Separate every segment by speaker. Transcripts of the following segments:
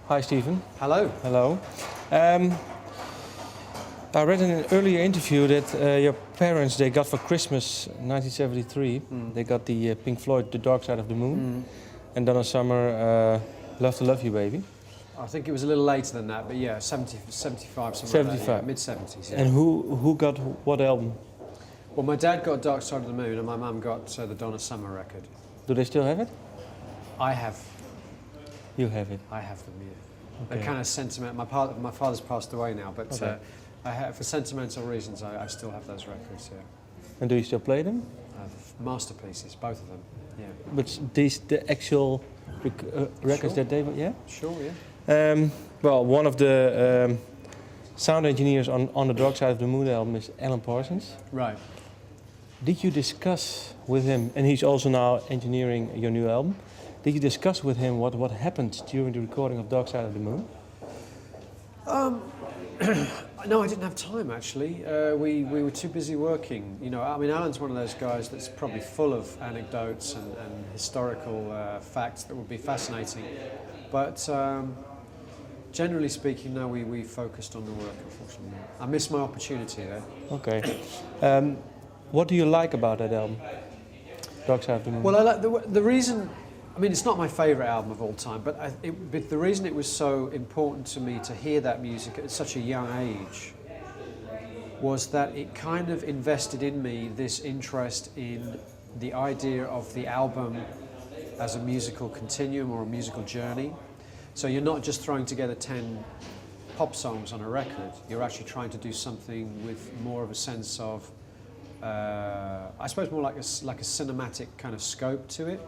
Speaker 1: Hi, Stephen.
Speaker 2: Hello.
Speaker 1: Hello. I read in an earlier interview that your parents, they got for Christmas 1973, they got the Pink Floyd, The Dark Side of the Moon, and Donna Summer, Love to Love You, Baby.
Speaker 2: I think it was a little later than that, but yeah, 75, something
Speaker 1: 75.
Speaker 2: like that, yeah, mid-70s. Yeah.
Speaker 1: And who got what album?
Speaker 2: Well, my dad got Dark Side of the Moon and my mum got the Donna Summer record.
Speaker 1: Do they still have it?
Speaker 2: I have.
Speaker 1: You have it?
Speaker 2: I have them, yeah.
Speaker 1: Okay.
Speaker 2: They're kind of sentimental. My father's passed away now, but
Speaker 1: Okay.
Speaker 2: I have, for sentimental reasons, I still have those records, yeah.
Speaker 1: And do you still play them?
Speaker 2: Masterpieces, both of them, yeah.
Speaker 1: But the actual records
Speaker 2: Sure.
Speaker 1: that they, yeah?
Speaker 2: Sure, yeah.
Speaker 1: Well, one of the sound engineers on the Dark Side of the Moon album is Alan Parsons.
Speaker 2: Right.
Speaker 1: Did you discuss with him, and he's also now engineering your new album, did you discuss with him what happened during the recording of Dark Side of the Moon?
Speaker 2: No, I didn't have time actually. We were too busy working. You know, I mean, Alan's one of those guys that's probably full of anecdotes and historical facts that would be fascinating. But generally speaking, no, we focused on the work, unfortunately. I missed my opportunity there.
Speaker 1: Okay. What do you like about that album, Dark Side of the Moon?
Speaker 2: Well, I like the reason. I mean, it's not my favourite album of all time, but the reason it was so important to me to hear that music at such a young age was that it kind of invested in me this interest in the idea of the album as a musical continuum or a musical journey. So you're not just throwing together 10 pop songs on a record, you're actually trying to do something with more of a sense of, I suppose more like a cinematic kind of scope to it.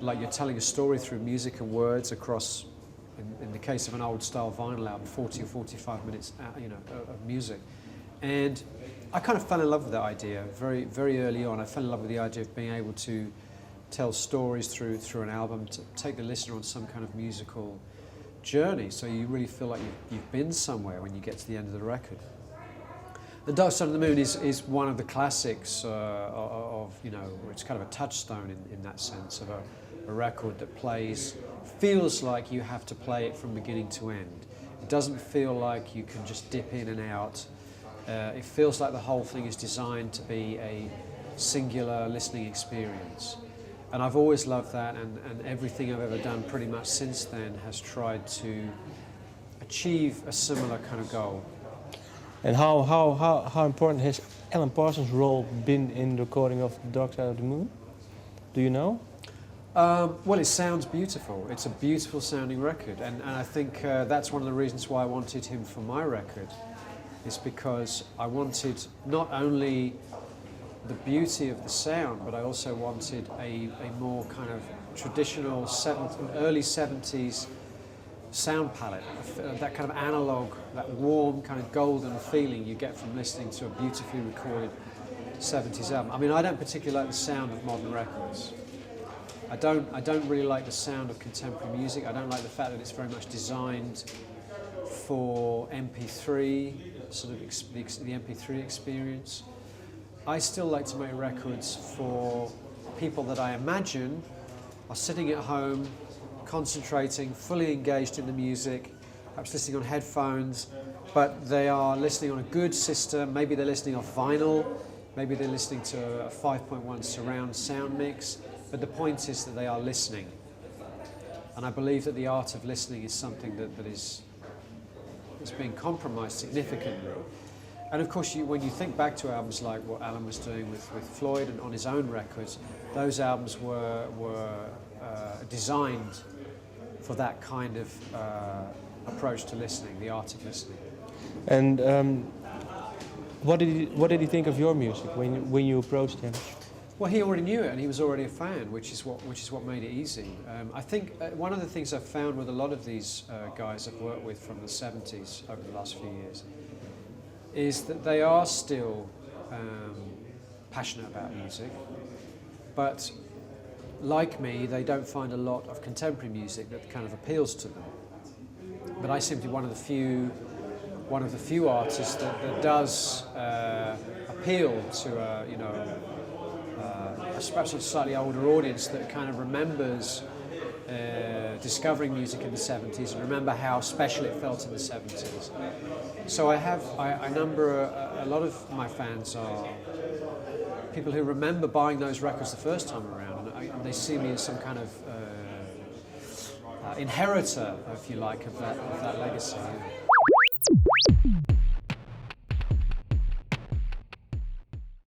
Speaker 2: Like you're telling a story through music and words across, in the case of an old style vinyl album, 40 or 45 minutes, of music. And I kind of fell in love with that idea very, very early on. I fell in love with the idea of being able to tell stories through an album, to take the listener on some kind of musical journey, so you really feel like you've been somewhere when you get to the end of the record. The Dark Side of the Moon is one of the classics of, you know, it's kind of a touchstone in that sense of a record that feels like you have to play it from beginning to end. It doesn't feel like you can just dip in and out. It feels like the whole thing is designed to be a singular listening experience. And I've always loved that, and everything I've ever done pretty much since then has tried to achieve a similar kind of goal.
Speaker 1: And how important has Alan Parsons' role been in the recording of The Dark Side of the Moon? Do you know?
Speaker 2: Well, it sounds beautiful. It's a beautiful sounding record, and I think that's one of the reasons why I wanted him for my record. Is because I wanted not only the beauty of the sound, but I also wanted a more kind of traditional early 70s sound palette, that kind of analog, that warm kind of golden feeling you get from listening to a beautifully recorded 70s album. I mean, I don't particularly like the sound of modern records. I don't really like the sound of contemporary music. I don't like the fact that it's very much designed for MP3, sort of the MP3 experience. I still like to make records for people that I imagine are sitting at home, concentrating, fully engaged in the music, perhaps listening on headphones, but they are listening on a good system. Maybe they're listening off vinyl, maybe they're listening to a 5.1 surround sound mix, but the point is that they are listening. And I believe that the art of listening is something that is being compromised significantly. And of course, when you think back to albums like what Alan was doing with Floyd and on his own records, those albums were designed for that kind of approach to listening, the art of listening.
Speaker 1: And what did he think of your music when you approached him?
Speaker 2: Well, he already knew it, and he was already a fan, which is what made it easy. I think one of the things I've found with a lot of these guys I've worked with from the 70s over the last few years is that they are still passionate about music, but like me, they don't find a lot of contemporary music that kind of appeals to them. But I seem to be one of the few artists that does appeal to perhaps a slightly older audience that kind of remembers discovering music in the 70s and remember how special it felt in the 70s. So I number a lot of my fans are people who remember buying those records the first time around, and they see me as some kind of inheritor, if you like, of that legacy. Yeah.